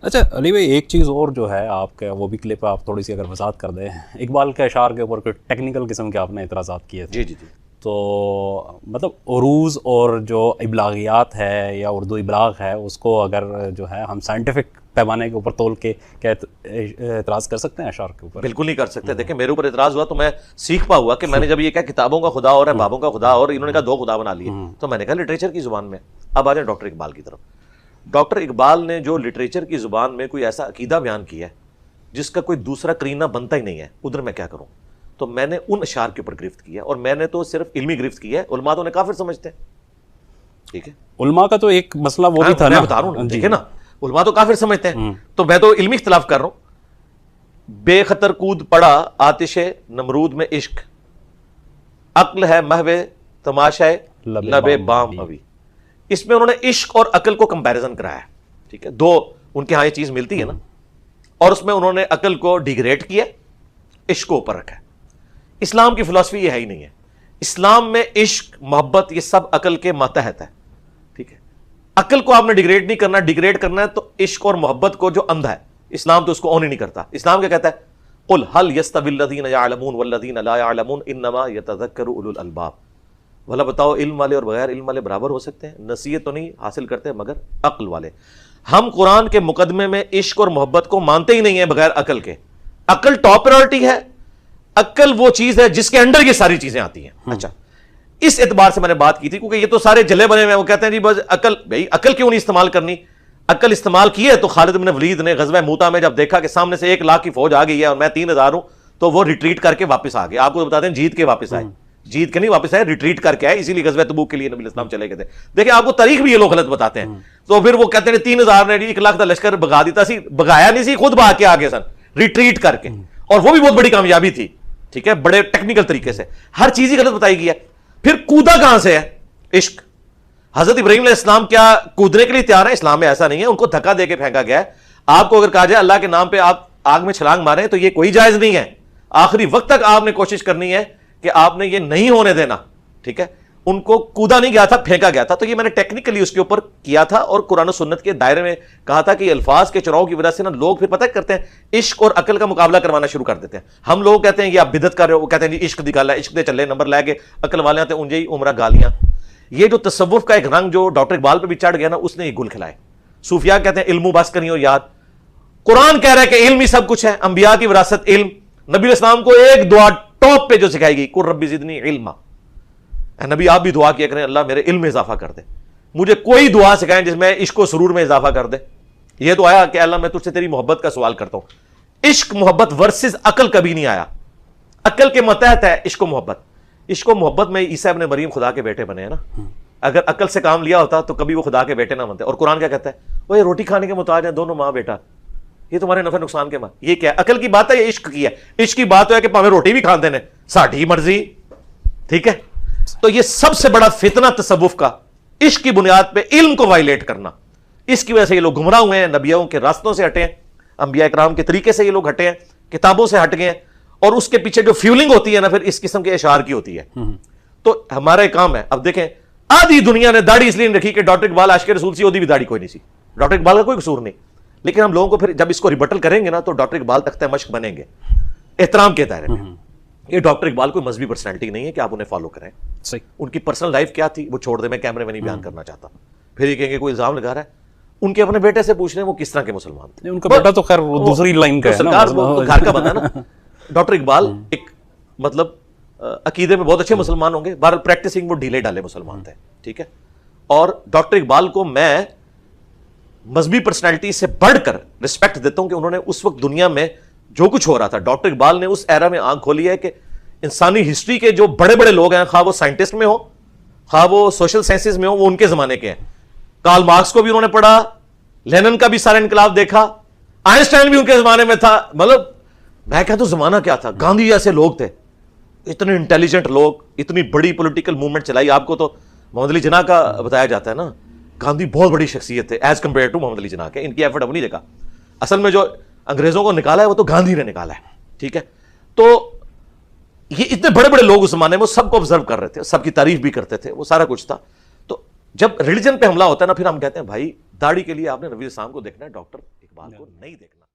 اچھا علی بھائی، ایک چیز اور جو ہے آپ کا وہ بھی کلپ آپ تھوڑی سی اگر وضاحت کر دیں، اقبال کے اشعار کے اوپر کوئی ٹیکنیکل قسم کے آپ نے اعتراضات کیے تھے. جی جی جی. تو مطلب عروض اور جو ابلاغیات ہے یا اردو ابلاغ ہے اس کو اگر جو ہے ہم سائنٹیفک پیمانے کے اوپر تول کے کیا اعتراض کر سکتے ہیں اشعار کے اوپر؟ بالکل نہیں کر سکتے. دیکھیں میرے اوپر اعتراض ہوا تو میں سیکھ پا ہوا کہ میں نے جب یہ کہا کتابوں کا خدا اور ہے بابوں کا خدا اور انہوں نے کہا دو خدا بنا لیے، تو میں نے کہا لٹریچر کی زبان میں. اب آ جائیں ڈاکٹر اقبال کی طرف. ڈاکٹر اقبال نے جو لٹریچر کی زبان میں کوئی ایسا عقیدہ بیان کیا ہے جس کا کوئی دوسرا کرینہ بنتا ہی نہیں ہے، ادھر میں کیا کروں؟ تو میں نے ان اشعار کے اوپر گرفت کیا، اور میں نے تو صرف علمی گرفت کی ہے. علماء تو انہیں کافر سمجھتے ہیں. ٹھیک ہے، علماء کا تو ایک مسئلہ وہ بھی تھا، میں بتا رہا ہوں. ٹھیک ہے نا، علماء تو کافر سمجھتے ہیں، تو میں تو علمی اختلاف کر رہا ہوں. بے خطر کود پڑا آتش نمرود میں عشق، عقل ہے محو تماشائے لب بام ابھی. اس میں انہوں نے عشق اور عقل کو کمپیریزن کرایا ہے. ٹھیک ہے، دو ان کے ہاں یہ چیز ملتی ہے نا، اور اس میں انہوں نے عقل کو ڈیگریڈ کیا، عشق کو اوپر رکھا ہے. اسلام کی فلسفی یہ ہے ہی نہیں ہے. اسلام میں عشق محبت یہ سب عقل کے ماتحت ہے. ٹھیک ہے، عقل کو آپ نے ڈیگریڈ نہیں کرنا. ڈیگریڈ کرنا ہے تو عشق اور محبت کو جو اندھا ہے، اسلام تو اس کو اون ہی نہیں کرتا. اسلام کیا کہتا ہے؟ قل هل يستوي الذين يعلمون والذين لا يعلمون انما يتذكر اولو الالباب. بھلا بتاؤ علم والے اور بغیر علم والے برابر ہو سکتے ہیں؟ نصیحت تو نہیں حاصل کرتے مگر عقل والے. ہم قرآن کے مقدمے میں عشق اور محبت کو مانتے ہی نہیں ہیں بغیر عقل کے. عقل ٹاپ پرائورٹی ہے. عقل وہ چیز ہے جس کے انڈر یہ ساری چیزیں آتی ہیں. اچھا، اس اعتبار سے میں نے بات کی تھی کیونکہ یہ تو سارے جلے بنے ہوئے ہیں. وہ کہتے ہیں جی بس عقل، بھائی عقل کیوں نہیں استعمال کرنی؟ عقل استعمال کی ہے تو خالد بن ولید نے غزوہ موتا میں جب دیکھا کہ سامنے سے 1,00,000 کی فوج آ گئی ہے اور میں 3,000 ہوں، تو وہ ریٹریٹ کر کے واپس آ گئے. آپ کو بتا دیں جیت کے واپس آئے، جیت کے نہیں واپس آئے، ریٹریٹ کر کے آئے. اسی لیے غزوہ تبوک کے لیے نبی اسلام چلے گئے تھے. دیکھیں آپ کو تاریخ بھی یہ لوگ غلط بتاتے ہیں. تو پھر وہ کہتے ہیں 3,000 نے 1,00,000 کا لشکر بگا دیتا سی، بگایا نہیں سی، خود بھاگ کے آگے سن ریٹریٹ کر کے، اور وہ بھی بہت بڑی کامیابی تھی. ٹھیک ہے، بڑے ٹیکنیکل طریقے سے ہر چیز ہی غلط بتائی گئی ہے. پھر کودا کہاں سے ہے؟ عشق. حضرت ابراہیم علیہ السلام کیا کودنے کے لیے تیار ہے؟ اسلام میں ایسا نہیں ہے. ان کو دھکا دے کے پھینکا گیا ہے. آپ کو اگر کہا جائے اللہ کے نام پہ آپ آگ میں چھلانگ ماریں تو یہ کوئی جائز نہیں ہے. آخری وقت تک آپ نے کوشش کرنی ہے کہ آپ نے یہ نہیں ہونے دینا. ٹھیک ہے، ان کو کودا نہیں گیا تھا، پھینکا گیا تھا. تو یہ میں نے ٹیکنیکلی اس کے اوپر کیا تھا اور قرآن و سنت کے دائرے میں کہا تھا کہ یہ الفاظ کے چراؤ کی وجہ سے نا لوگ پھر پتہ کرتے ہیں عشق اور عقل کا مقابلہ کروانا شروع کر دیتے ہیں. ہم لوگ کہتے ہیں یہ آپ بدعت کر رہے ہو، وہ کہتے ہیں جی عشق نکالا، عشق دے چلے نمبر لے کے عقل والے آتے ہیں انجے ہی عمرہ گالیاں. یہ جو تصوف کا ایک رنگ جو ڈاکٹر اقبال پہ بھی چڑھ گیا نا، اس نے یہ گل کھلائے. صوفیاء کہتے ہیں علم و بس کریں اور یاد. قرآن کہہ رہا ہے کہ علم ہی سب کچھ ہے، انبیاء کی وراثت علم. نبی علیہ السلام کو ایک دعا ٹاپ پہ جو سکھائی گئی، قل ربی زدنی علما. اے نبی آپ بھی دعا کیا کریں اللہ میرے علم میں اضافہ کر دے. مجھے کوئی دعا سکھائیں جس میں عشق و سرور میں اضافہ کر دے. یہ تو آیا کہ اللہ میں تجھ سے تیری محبت کا سوال کرتا ہوں. عشق محبت ورسز عقل کبھی نہیں آیا. عقل کے متحت ہے عشق و محبت. عشق و محبت میں عیسیٰ ابن مریم خدا کے بیٹے بنے ہیں نا. اگر عقل سے کام لیا ہوتا تو کبھی وہ خدا کے بیٹے نہ بنتے. اور قرآن کیا کہتا ہے؟ وہ یہ روٹی کھانے کے محتاج ہیں دونوں ماں بیٹا، یہ تمہارے نفع نقصان کے ماں. یہ کیا عقل کی بات ہے؟ یہ عشق کی ہے. عشق کی بات ہے کہ پاویں روٹی بھی کھاندے نے ساڈی مرضی. ٹھیک ہے، تو یہ سب سے بڑا فتنہ تصوف کا عشق کی بنیاد پہ علم کو وائلیٹ کرنا. اس کی وجہ سے یہ لوگ گمراہ ہوئے ہیں، نبیوں کے راستوں سے ہٹے ہیں، انبیاء اکرام کے طریقے سے یہ لوگ ہٹے ہیں، کتابوں سے ہٹ گئے ہیں. اور اس کے پیچھے جو فیولنگ ہوتی ہے نا پھر اس قسم کے اشعار کی ہوتی ہے. تو ہمارا ایک کام ہے. اب دیکھیں آدھی دنیا نے داڑھی اس لیے نہیں رکھی کہ ڈاکٹر اقبال عاشق رسول سی، ہوتی بھی داڑھی کوئی نہیں سی، ڈاکٹر اقبال کا کوئی قصور نہیں. لیکن ہم لوگوں کو پھر جب اس کو ریبٹل کریں گے نا تو ڈاکٹر اقبال تختہ مشق بنیں گے احترام کے دائرے میں. یہ ڈاکٹر اقبال کوئی مذہبی پرسنالٹی نہیں ہے کہ آپ انہیں فالو کریں. صحیح. ان کی پرسنل لائف کیا تھی وہ چھوڑ دیں، میں کیمرے میں نہیں بیان کرنا چاہتا. پھر یہ کہیں گے کوئی الزام لگا رہا ہے. ان کے اپنے بیٹے سے پوچھ رہے ہیں وہ کس طرح کے مسلمان تھے. ان کا بیٹا تو خیر دوسری لائن کا ہے نا، گھر کا بندہ نا. ڈاکٹر اقبال ایک مطلب عقیدے میں بہت اچھے مسلمان ہوں گے، بہرحال پریکٹسنگ وہ ڈھیلے ڈالے مسلمان تھے. ٹھیک ہے، اور ڈاکٹر اقبال کو میں مذہبی پرسنالٹی سے بڑھ کر رسپیکٹ دیتا ہوں کہ انہوں نے اس وقت دنیا میں جو کچھ ہو رہا تھا، ڈاکٹر اقبال نے اس ایرا میں آنکھ کھولی ہے کہ انسانی ہسٹری کے جو بڑے بڑے لوگ ہیں، خواہ وہ سائنٹسٹ میں ہو خواہ وہ سوشل سائنسز میں ہو، وہ ان کے زمانے کے ہیں. کارل مارکس کو بھی انہوں نے پڑھا، لینن کا بھی سارا انقلاب دیکھا، آئنسٹائن بھی ان کے زمانے میں تھا. مطلب میں کہتا ہوں زمانہ کیا تھا. گاندھی جیسے لوگ تھے، اتنے انٹیلیجنٹ لوگ، اتنی بڑی پولیٹیکل موومنٹ چلائی. آپ کو تو محمد علی جناح کا بتایا جاتا ہے نا، گاندھی بہت بڑی شخصیت تھے ایز کمپیئر ٹو محمد علی جناح کے. ان کی ایفرٹ اب نہیں دیکھا. اصل میں جو انگریزوں کو نکالا ہے وہ تو گاندھی نے نکالا ہے. ٹھیک ہے، تو یہ اتنے بڑے بڑے لوگ اس زمانے میں سب کو آبزرو کر رہے تھے، سب کی تعریف بھی کرتے تھے، وہ سارا کچھ تھا. تو جب ریلیجن پہ حملہ ہوتا ہے نا پھر ہم کہتے ہیں بھائی داڑھی کے لیے آپ نے نبی السلام کو دیکھنا ہے، ڈاکٹر اقبال کو نہیں دیکھنا.